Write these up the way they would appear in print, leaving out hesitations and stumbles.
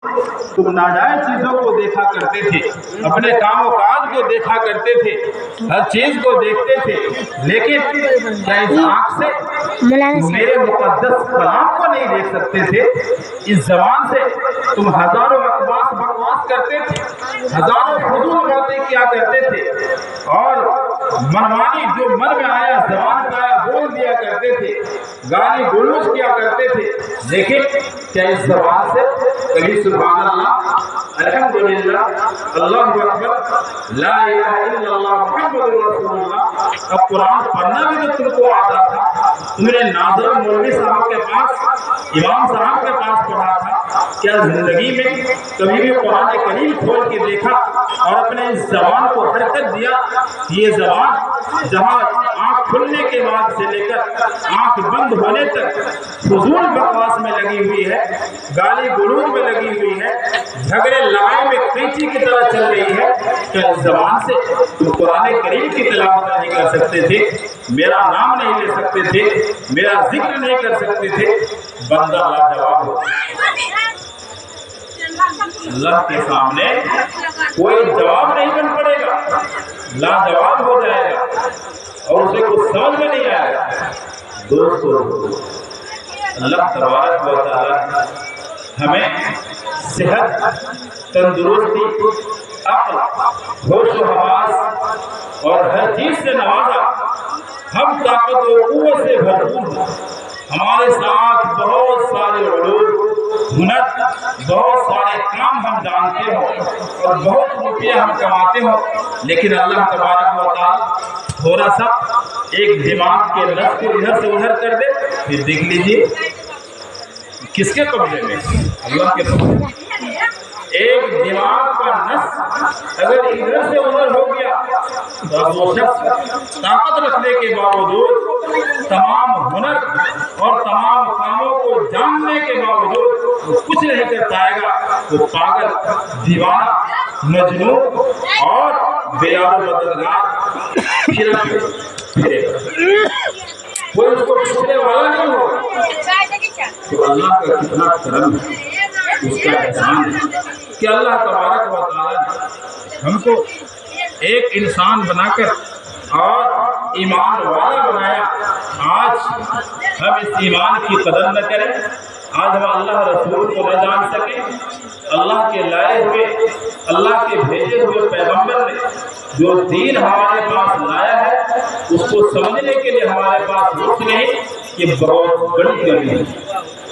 तुम नाजायज चीजों को देखा करते थे, अपने काम और काज को देखा करते थे, हर चीज को देखते थे, लेकिन क्या इस आंख से मेरे मुकद्दस कलाम को नहीं देख सकते थे? इस जबान से तुम हजारों बकवास करते थे, हजारों फजूल बातें किया करते थे, और मनमानी जो मन में आया जबान का आया बोल दिया करते थे, गाली गलौज किया करते थे। लेकिन क्या इस जबान से कभी सुभान अल्लाह, अल्हम्दुलिल्लाह, अल्लाहु अकबर, ला इलाहा इल्लल्लाह, मुहम्मदुर रसूलुल्लाह अब कुरान पढ़ना भी तो तुमको आता था? तुमने नाज़र मौलवी साहब के पास, इमाम साहब के पास पढ़ा था? क्या जिंदगी में कभी भी कुरान करीम खोल के देखा और अपने इस जबान को हरकत दिया? ये जबान जहाँ आँख खुलने के बाद से लेकर आँख बंद होने तक फजूल बकवास में लगी हुई है, गाली गलौज में लगी हुई है, झगड़े लड़ाई में कैंची की तरह चल रही है। क्या इस जबान से तुम कुरान करीम की तिलावत नहीं कर सकते थे, मेरा नाम नहीं ले सकते थे, मेरा जिक्र नहीं कर सकते थे? बंदा लाजवाब हो, अल्लाह के सामने कोई जवाब नहीं बन पड़ेगा, लाजवाब हो जाएगा और उसे कुछ समझ में नहीं आएगा। दोस्तों, अल्लाह तबारक व तआला हमें सेहत, तंदुरुस्ती, अक्ल, होश व हवास और हर चीज से नवाजा। हम ताकत और कुव्वत से भरपूर हैं, हमारे साथ बहुत सारे उलूम, हुनर, बहुत सारे काम हम जानते हो और बहुत रुपये हम कमाते हो, लेकिन अल्लाह तबारक व तआला थोड़ा सा एक दिमाग के नस को इधर से उधर कर दे, फिर देख लीजिए किसके कब्जे में? अल्लाह के कब्जे में। एक दिमाग का नस अगर इधर से उधर हो गया तो वो शख्स ताकत रखने के बावजूद, तमाम हुनर और तमाम कामों को जानने के बावजूद वो कुछ नहीं कर पाएगा। वो पागल, दीवाना, मजनून और बेयार बदलगार फिरेगा, कोई उसको पूछने वाला नहीं होगा। तो अल्लाह का कितना करम है, उसका एहसान है कि अल्लाह तबारक व तआला ने हमको एक इंसान बनाकर और ईमान वाला बनाया। आज हम इस ईमान की कदर न करें, आज हम अल्लाह रसूल को न जान सके, अल्लाह के लाए हुए, अल्लाह के भेजे हुए पैगंबर ने जो दीन हमारे पास लाया है उसको समझने के लिए हमारे पास वक्त नहीं। ये बहुत बड़ी कमी है,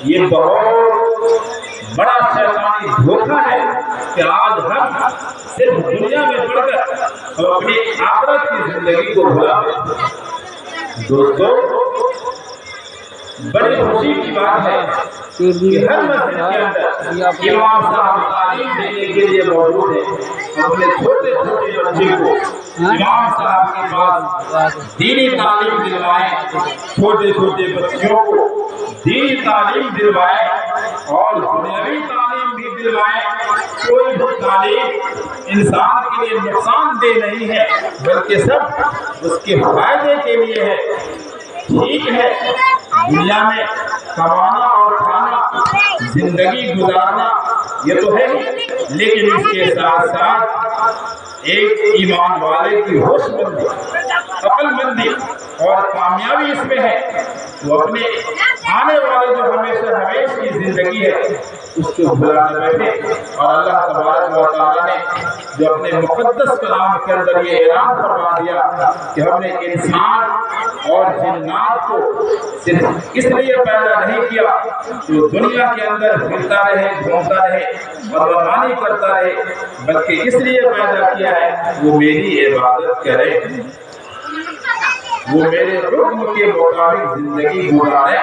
ये बहुत बड़ा शैतानी धोखा है कि आज हम सिर्फ दुनिया में पढ़कर और अपनी आखिरत की जिंदगी को भुला दें। दोस्तों, बड़ी खुशी की बात है कि हर मस्जिद के अंदर इमाम साहब तालीम देने के लिए मौजूद है। अपने छोटे छोटे बच्चे को इमाम साहब के पास दीनी तालीम दिलवाएं, छोटे छोटे बच्चों को दीनी तालीम दिलवाएं और दुनियावी तालीम भी दिलवाएं। कोई भी तालीम इंसान के लिए नुकसानदेह नहीं है, बल्कि सब उसके फायदे के लिए है। ठीक है, दुनिया में कमाना और खाना, जिंदगी गुजारना ये तो है ही, लेकिन इसके साथ साथ एक ईमान वाले की होशमंदी, अक्लमंदी और कामयाबी इसमें है। वो अपने आने वाले जो हमेशा की जिंदगी है उसको भुलाने बैठे। और अल्लाह तबारक व तआला ने जो अपने मुकद्दस कलाम के अंदर ये ऐलान फरमा दिया कि हमने इंसान और जिन्नात को सिर्फ इसलिए पैदा नहीं किया कि वो दुनिया के अंदर फिरता रहे, घूमता रहे और मनमानी करता रहे, बल्कि इसलिए पैदा किया है वो मेरी इबादत करे, वो मेरे हुक्म के मुताबिक जिंदगी गुजारे।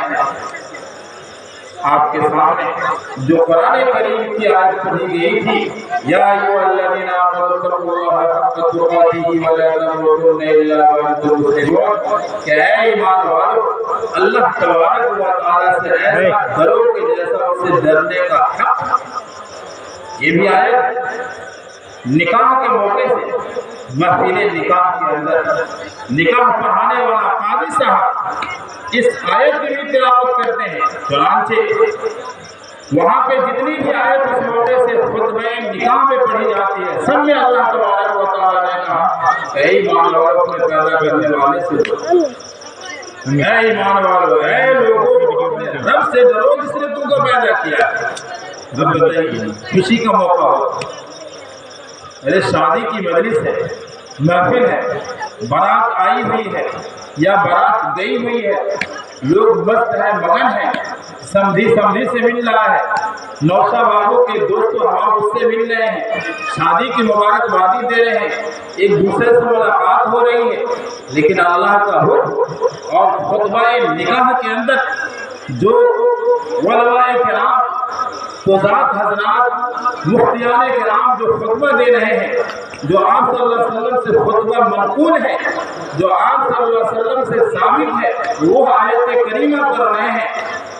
आपके सामने जो कुरान करीम की आयत पढ़ी गई थी, या अय्युहल्लज़ीना आमनू तक़ुल्लाहा हक़्क़ तुक़ातिही व ला तमूतुन्ना इल्ला व अंतुम मुस्लिमून, कि ऐ ईमान वालों, अल्लाह तबारक व तआला से ऐसा डरो कि जैसा उससे डरने का हक। ये भी आयत निकाह के मौके से महफिल निकाह के अंदर निकाह पढ़ाने वाला काजी साहब इस आयत की भी तिलावत करते हैं। चुनांचे वहाँ पे जितनी भी आयत उस मौके نکاح میں پڑھی جاتی ہے، سب میں اللہ تبارک و تعالیٰ نے کہا اے ایمان والو اپنے پیدا کرنے والے سے ڈرو، اے ایمان والو، اے لوگوں اپنے رب سے ڈرو جس نے تم کو پیدا کیا ہے۔ اب بتائیے خوشی کا موقع ہو، ارے شادی کی مجلس ہے، محفل ہے، بارات آئی ہوئی ہے یا بارات گئی ہوئی ہے، لوگ مست ہیں، مگن ہیں، سمجھی سے مل رہا ہے، نوشہ والوں کے دوست و احباب اس سے مل رہے ہیں، شادی کی مبارکبادی دے رہے ہیں، ایک دوسرے سے ملاقات ہو رہی ہے، لیکن اللہ کا حکم اور خطبہ نکاح کے اندر جو علماء کرام، قضات حضرات، مفتیان کرام جو خطبہ دے رہے ہیں، جو آپ صلی اللہ علیہ وسلم سے خطبہ منقول ہے، جو آپ صلی اللہ علیہ وسلم سے ثابت ہے، وہ آیت کریمہ کر رہے ہیں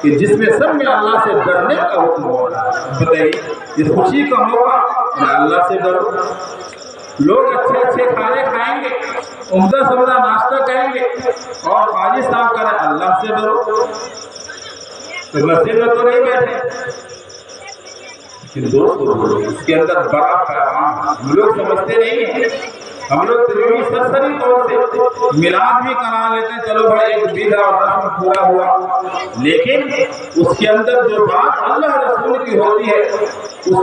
کہ جس میں سب میں اللہ سے ڈرنے کا حکم ہو رہا ہے۔ بتائیے اس خوشی کا موقع میں اللہ سے ڈرو، لوگ اچھے اچھے کھانے کھائیں گے، عمدہ سمدہ ناشتہ کریں گے، اور قاضی صاحب کریں اللہ سے ڈرو، تو مسجد میں تو نہیں بیٹھے، لیکن دوستو اس کے اندر بڑا پیغام ہم لوگ سمجھتے نہیں ہیں۔ ہم لوگ تجربی سرسری طور سے میلاد بھی کرا لیتے ہیں، چلو بھائی ایک بدعت اور رسم پورا ہوا، لیکن اس کے اندر جو بات اللہ رسول کی ہوتی ہے اس